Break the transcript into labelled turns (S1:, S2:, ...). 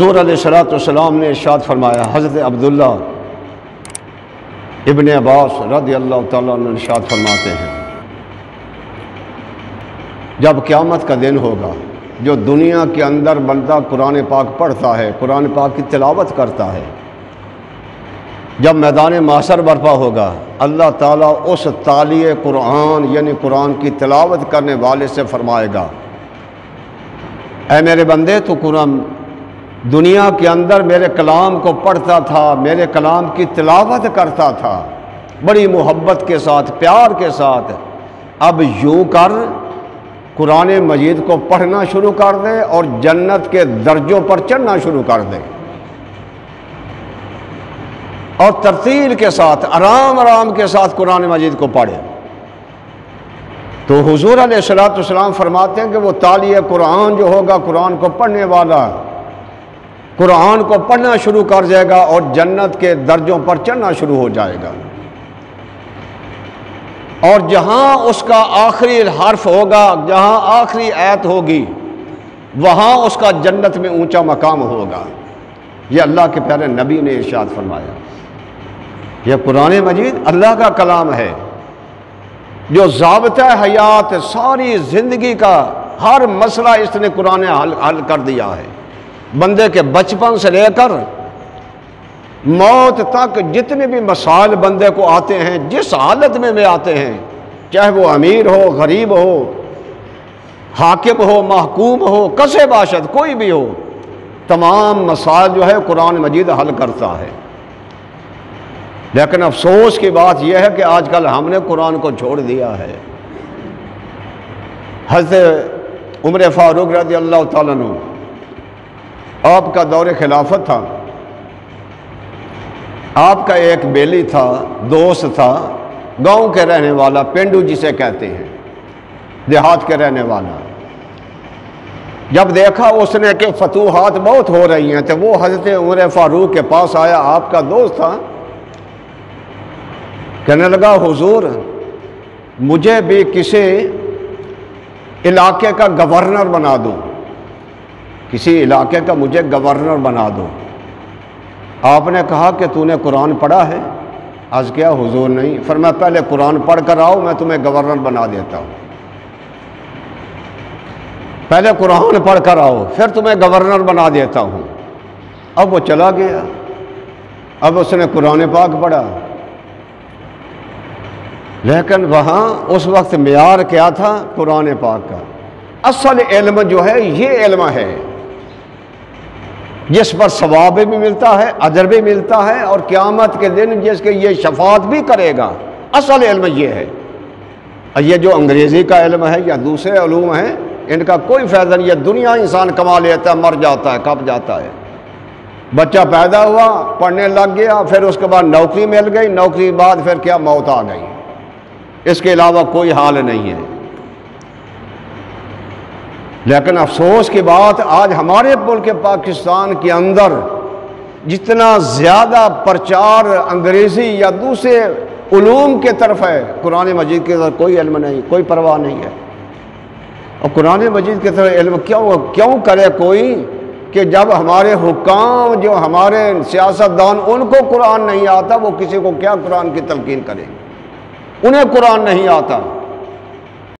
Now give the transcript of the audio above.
S1: حضور علیہ السلام نے ارشاد فرمایا، حضرت عبداللہ ابن عباس رضی اللہ تعالیٰ عنہ ارشاد فرماتے ہیں، جب قیامت کا دن ہوگا، جو دنیا کے اندر بندہ قرآن پاک پڑھتا ہے، قرآن پاک کی تلاوت کرتا ہے، جب میدان محشر برپا ہوگا، اللہ تعالیٰ اس تالی قرآن یعنی قرآن کی تلاوت کرنے والے سے فرمائے گا، اے میرے بندے، تو قرآن دنیا کے اندر میرے کلام کو پڑھتا تھا، میرے کلام کی تلاوت کرتا تھا بڑی محبت کے ساتھ، پیار کے ساتھ، اب یوں کر قرآن مجید کو پڑھنا شروع کر دے اور جنت کے درجوں پر چڑھنا شروع کر دے، اور ترتیل کے ساتھ، آرام آرام کے ساتھ قرآن مجید کو پڑھے۔ تو حضور علیہ السلام فرماتے ہیں کہ وہ تالی قرآن جو ہوگا، قرآن کو پڑھنے والا قرآن کو پڑھنا شروع کر جائے گا اور جنت کے درجوں پر چڑھنا شروع ہو جائے گا، اور جہاں اس کا آخری حرف ہوگا، جہاں آخری آیت ہوگی، وہاں اس کا جنت میں اونچا مقام ہوگا۔ یہ اللہ کے پیارے نبی نے ارشاد فرمایا۔ یہ قرآن مجید اللہ کا کلام ہے جو ضابطہ حیات ساری زندگی کا ہر مسئلہ اس نے قرآن حل کر دیا ہے۔ بندے کے بچپن سے لے کر موت تک جتنے بھی مسائل بندے کو آتے ہیں، جس حالت میں آتے ہیں، چاہے وہ امیر ہو، غریب ہو، حاکم ہو، محکوم ہو، کسے باشد، کوئی بھی ہو، تمام مسائل جو ہے قرآن مجید حل کرتا ہے۔ لیکن افسوس کی بات یہ ہے کہ آج کل ہم نے قرآن کو چھوڑ دیا ہے۔ حضرت عمر فاروق رضی اللہ تعالیٰ عنہ، آپ کا دور خلافت تھا، آپ کا ایک بیلی تھا، دوست تھا، گاؤں کے رہنے والا، پینڈو جسے کہتے ہیں، دیہات کے رہنے والا۔ جب دیکھا اس نے کہ فتوحات بہت ہو رہی ہیں تو وہ حضرت عمر فاروق کے پاس آیا، آپ کا دوست تھا، کہنے لگا، حضور مجھے بھی کسی علاقے کا گورنر بنا دو، کسی علاقے کا مجھے گورنر بنا دو۔ آپ نے کہا کہ تو نے قرآن پڑھا ہے؟ عرض کیا، حضور نہیں۔ فرمایا پہلے قرآن پڑھ کر آؤ، میں تمہیں گورنر بنا دیتا ہوں۔ پہلے قرآن پڑھ کر آؤ، پھر تمہیں گورنر بنا دیتا ہوں۔ اب وہ چلا گیا، اب اس نے قرآن پاک پڑھا، لیکن وہاں اس وقت معیار کیا تھا؟ قرآن پاک کا اصل علم جو ہے یہ علم ہے جس پر ثواب بھی ملتا ہے، اجر بھی ملتا ہے، اور قیامت کے دن جس کے یہ شفاعت بھی کرے گا۔ اصل علم یہ ہے۔ یہ جو انگریزی کا علم ہے یا دوسرے علوم ہیں، ان کا کوئی فائدہ نہیں ہے۔ دنیا انسان کما لیتا ہے، مر جاتا ہے، کب جاتا ہے۔ بچہ پیدا ہوا، پڑھنے لگ گیا، پھر اس کے بعد نوکری مل گئی، نوکری کے بعد پھر کیا، موت آ گئی، اس کے علاوہ کوئی حال نہیں ہے۔ لیکن افسوس کی بات، آج ہمارے ملک پاکستان کے اندر جتنا زیادہ پرچار انگریزی یا دوسرے علوم کے طرف ہے، قرآن مجید کے طرف کوئی علم نہیں، کوئی پرواہ نہیں ہے۔ اور قرآن مجید کی طرف علم کیوں کرے کوئی، کہ جب ہمارے حکام جو ہمارے سیاستدان ان کو قرآن نہیں آتا، وہ کسی کو کیا قرآن کی تلقین کریں؟ انہیں قرآن نہیں آتا۔